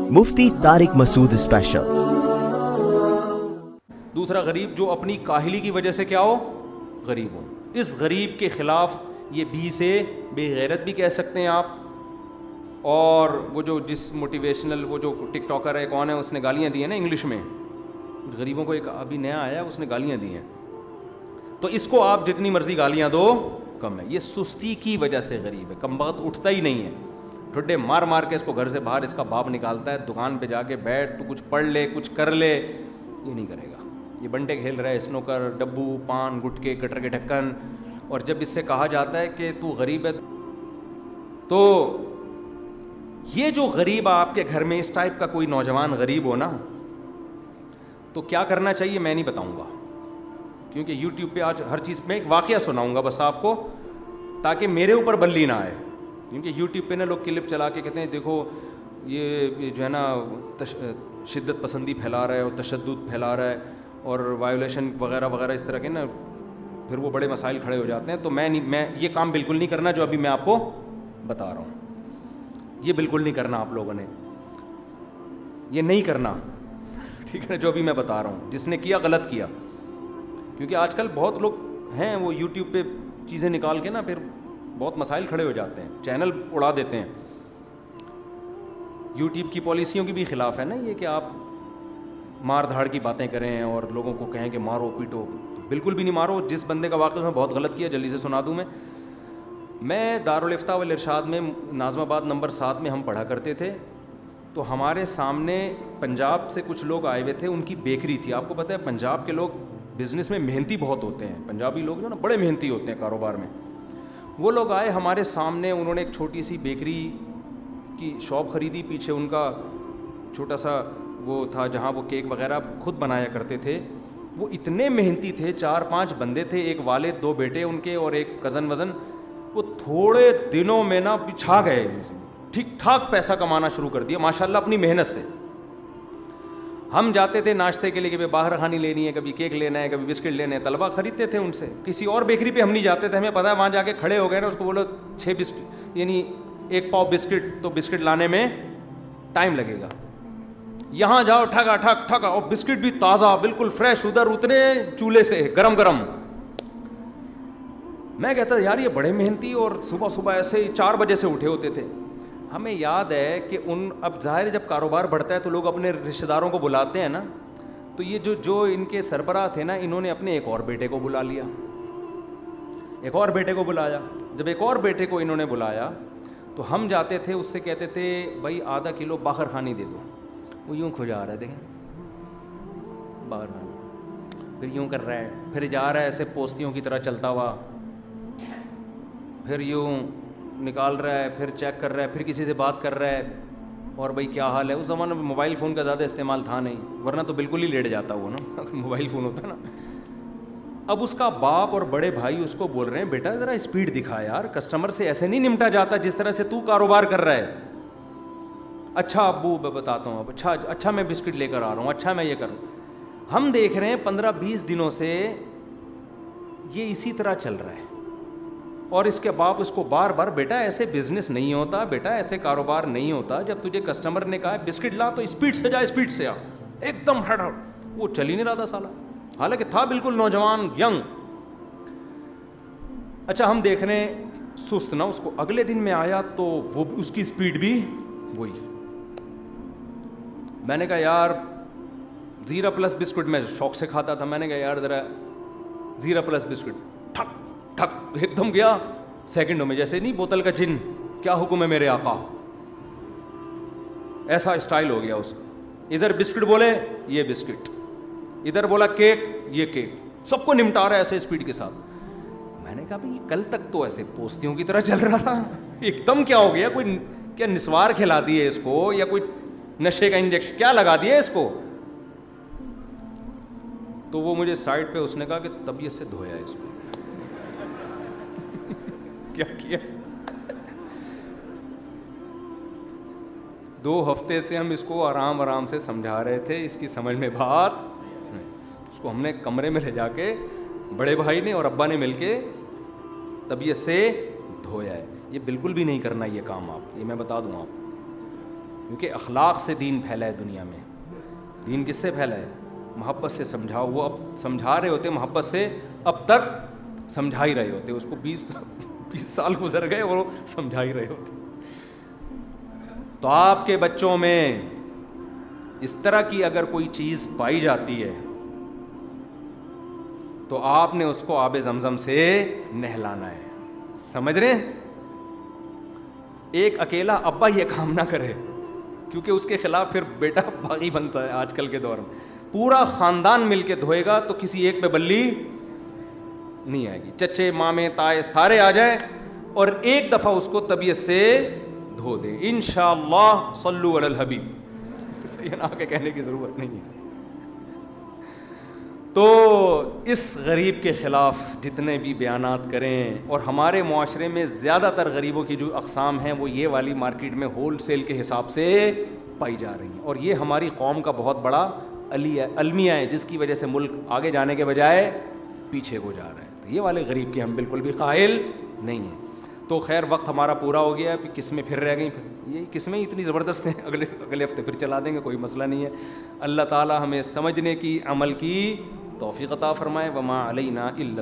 مفتی طارق مسعود special. دوسرا غریب جو اپنی کاہلی کی وجہ سے کیا ہو، غریب ہو۔ اس غریب کے خلاف یہ بھی سے بے غیرت بھی کہہ سکتے ہیں آپ، اور وہ جو جس موٹیویشنل وہ جو ٹک ٹاکر ہے کون ہے، اس نے گالیاں دی ہیں نا انگلش میں، غریبوں کو ایک ابھی نیا آیا اس نے گالیاں دی ہیں، تو اس کو آپ جتنی مرضی گالیاں دو کم ہے۔ یہ سستی کی وجہ سے غریب ہے، کم بخت اٹھتا ہی نہیں ہے، ٹھڈے مار مار کے اس کو گھر سے باہر اس کا باپ نکالتا ہے، دکان پہ جا کے بیٹھ تو کچھ پڑھ لے کچھ کر لے، یہ نہیں کرے گا۔ یہ بنٹے کھیل رہا ہے، اسنوکر، ڈبو، پان، گٹکے، گٹر کے ڈھکن، اور جب اس سے کہا جاتا ہے کہ تو غریب ہے، تو یہ جو غریب آپ کے گھر میں اس ٹائپ کا کوئی نوجوان غریب ہو نا، تو کیا کرنا چاہیے میں نہیں بتاؤں گا، کیونکہ یوٹیوب پہ آج ہر چیز میں ایک واقعہ سناؤں گا بس آپ کو، تاکہ میرے اوپر بلی نہ آئے، کیونکہ یوٹیوب پہ نا لوگ کلپ چلا کے کہتے ہیں دیکھو یہ جو ہے نا شدت پسندی پھیلا رہا ہے اور تشدد پھیلا رہا ہے اور وائولیشن وغیرہ وغیرہ اس طرح کے نا، پھر وہ بڑے مسائل کھڑے ہو جاتے ہیں۔ تو میں یہ کام بالکل نہیں کرنا جو ابھی میں آپ کو بتا رہا ہوں، یہ بالکل نہیں کرنا آپ لوگوں نے، یہ نہیں کرنا، ٹھیک ہے، جو ابھی میں بتا رہا ہوں۔ جس نے کیا غلط کیا، کیونکہ آج کل بہت لوگ ہیں وہ یوٹیوب پہ چیزیں نکال کے نا پھر بہت مسائل کھڑے ہو جاتے ہیں، چینل اڑا دیتے ہیں۔ یوٹیوب کی پالیسیوں کی بھی خلاف ہے نا یہ کہ آپ مار دھاڑ کی باتیں کریں اور لوگوں کو کہیں کہ مارو پیٹو، بالکل بھی نہیں مارو۔ جس بندے کا واقعہ میں بہت غلط کیا جلدی سے سنا دوں میں دارالفتاء والارشاد میں ناظم آباد نمبر 7 میں ہم پڑھا کرتے تھے، تو ہمارے سامنے پنجاب سے کچھ لوگ آئے ہوئے تھے، ان کی بیکری تھی۔ آپ کو پتہ ہے پنجاب کے لوگ بزنس میں محنتی بہت ہوتے ہیں، پنجابی لوگ جو نا بڑے محنتی ہوتے ہیں کاروبار میں۔ وہ لوگ آئے ہمارے سامنے، انہوں نے ایک چھوٹی سی بیکری کی شاپ خریدی، پیچھے ان کا چھوٹا سا وہ تھا جہاں وہ کیک وغیرہ خود بنایا کرتے تھے۔ وہ اتنے محنتی تھے، 4-5 بندے تھے، ایک والد، 2 بیٹے ان کے اور ایک کزن وزن۔ وہ تھوڑے دنوں میں نا چھا گئے، ٹھیک ٹھاک پیسہ کمانا شروع کر دیا ماشاءاللہ اپنی محنت سے۔ ہم جاتے تھے ناشتے کے لیے کہ باہر کھانی لینی ہے، کبھی کیک لینا ہے، کبھی بسکٹ لینے ہیں، طلبہ خریدتے تھے ان سے۔ کسی اور بیکری پہ ہم نہیں جاتے تھے، ہمیں پتہ ہے وہاں جا کے کھڑے ہو گئے نا، اس کو بولو 6 بسکٹ یعنی 1 پاؤ بسکٹ، تو بسکٹ لانے میں ٹائم لگے گا۔ یہاں جاؤ ٹھگا ٹھگ ٹھگا، اور بسکٹ بھی تازہ بالکل فریش، ادھر اترے چولہے سے گرم گرم۔ میں کہتا یار یہ بڑے محنتی، اور صبح صبح ایسے 4 بجے سے اٹھے ہوتے تھے۔ ہمیں یاد ہے کہ اب ظاہر جب کاروبار بڑھتا ہے تو لوگ اپنے رشتہ داروں کو بلاتے ہیں نا، تو یہ جو ان کے سربراہ تھے نا، انہوں نے اپنے ایک اور بیٹے کو بلا لیا، ایک اور بیٹے کو بلایا۔ جب ایک اور بیٹے کو انہوں نے بلایا تو ہم جاتے تھے اس سے کہتے تھے بھائی آدھا کلو باخر خانی دے دو۔ وہ یوں کھجا رہا ہے، دیکھیں باخر خانی، پھر یوں کر رہا ہے، پھر جا رہا ہے ایسے پوستیوں کی طرح چلتا ہوا، پھر یوں نکال رہا ہے، پھر چیک کر رہا ہے، پھر کسی سے بات کر رہا ہے، اور بھائی کیا حال ہے۔ اس زمانے میں موبائل فون کا زیادہ استعمال تھا نہیں، ورنہ تو بالکل ہی لیٹ جاتا وہ نا، موبائل فون ہوتا نا۔ اب اس کا باپ اور بڑے بھائی اس کو بول رہے ہیں بیٹا ذرا اسپیڈ دکھا یار، کسٹمر سے ایسے نہیں نمٹا جاتا جس طرح سے تو کاروبار کر رہا ہے۔ اچھا ابو میں بتاتا ہوں، اب اچھا میں بسکٹ لے کر آ رہا ہوں، اچھا میں یہ کروں۔ ہم دیکھ رہے ہیں 15-20 دنوں سے یہ اسی طرح چل رہا ہے، اور اس کے باپ اس کو بار بار بیٹا ایسے بزنس نہیں ہوتا، بیٹا ایسے کاروبار نہیں ہوتا، جب تجھے کسٹمر نے کہا بسکٹ لا تو اسپیڈ سے جا، اسپیڈ سے آ، ایک دم ہٹ ہٹ۔ وہ چل ہی نہیں رہا تھا سالہ، حالانکہ تھا بالکل نوجوان ینگ۔ اچھا ہم دیکھ رہے ہیں سست نا، اس کو اگلے دن میں آیا تو وہ اس کی اسپیڈ بھی وہی۔ میں نے کہا یار زیرا پلس بسکٹ میں شوق سے کھاتا تھا، میں نے کہا یار ذرا زیرا پلس بسکٹ، ٹھک ٹھک ایک دم گیا سیکنڈوں میں، جیسے نہیں بوتل کا جن، کیا حکم ہے میرے آقا، ایسا اسٹائل ہو گیا اس کا۔ ادھر بسکٹ بولے یہ بسکٹ، ادھر بولا کیک یہ کیک، سب کو نمٹا رہا ہے ایسے اسپیڈ کے ساتھ۔ میں نے کہا بھائی کل تک تو ایسے پوستیوں کی طرح چل رہا تھا، ایک دم کیا ہو گیا، کوئی کیا نسوار کھلا دیے اس کو، یا کوئی نشے کا انجیکشن کیا لگا دیا اس کو؟ تو وہ مجھے سائڈ پہ اس نے کہا کہ طبیعت سے دھویا ہے اس کو۔ کیا 2 ہفتے سے ہم اس کو آرام آرام سے سمجھا رہے تھے، اس کی سمجھ میں بات، اس کو ہم نے کمرے میں لے جا کے بڑے بھائی نے اور ابا نے مل کے طبیعت سے دھویا ہے۔ یہ بالکل بھی نہیں کرنا یہ کام آپ، یہ میں بتا دوں آپ۔ کیونکہ اخلاق سے دین پھیلا ہے دنیا میں. دین کس سے پھیلا ہے؟ محبت سے سمجھاؤ. وہ اب سمجھا رہے ہوتے محبت سے, اب تک سمجھا ہی رہے ہوتے, اس کو 20 سال گزر گئے اور وہ سمجھا ہی رہے ہوتے. تو آپ کے بچوں میں اس طرح کی اگر کوئی چیز پائی جاتی ہے تو آپ نے اس کو آب زمزم سے نہلانا ہے. سمجھ رہے ہیں؟ ایک اکیلا ابا یہ کام نہ کرے, کیونکہ اس کے خلاف پھر بیٹا باغی بنتا ہے آج کل کے دور میں. پورا خاندان مل کے دھوئے گا تو کسی ایک پہ بلی نہیں آئے گی. چچے مامے تائے سارے آ جائیں اور ایک دفعہ اس کو طبیعت سے دھو دیں, انشاءاللہ صلو علی الحبیب. صحیح نہ کے کہنے کی ضرورت نہیں ہے. تو اس غریب کے خلاف جتنے بھی بیانات کریں, اور ہمارے معاشرے میں زیادہ تر غریبوں کی جو اقسام ہیں وہ یہ والی مارکیٹ میں ہول سیل کے حساب سے پائی جا رہی ہیں, اور یہ ہماری قوم کا بہت بڑا المیہ ہے جس کی وجہ سے ملک آگے جانے کے بجائے پیچھے کو جا رہا ہے. تو یہ والے غریب کے ہم بالکل بھی قائل نہیں ہیں. تو خیر وقت ہمارا پورا ہو گیا, قسمیں پھر رہ گئیں. یہ قسمیں اتنی زبردست ہیں, اگلے ہفتے پھر چلا دیں گے, کوئی مسئلہ نہیں ہے. اللہ تعالی ہمیں سمجھنے کی, عمل کی توفیق عطا فرمائے. وما علینا الا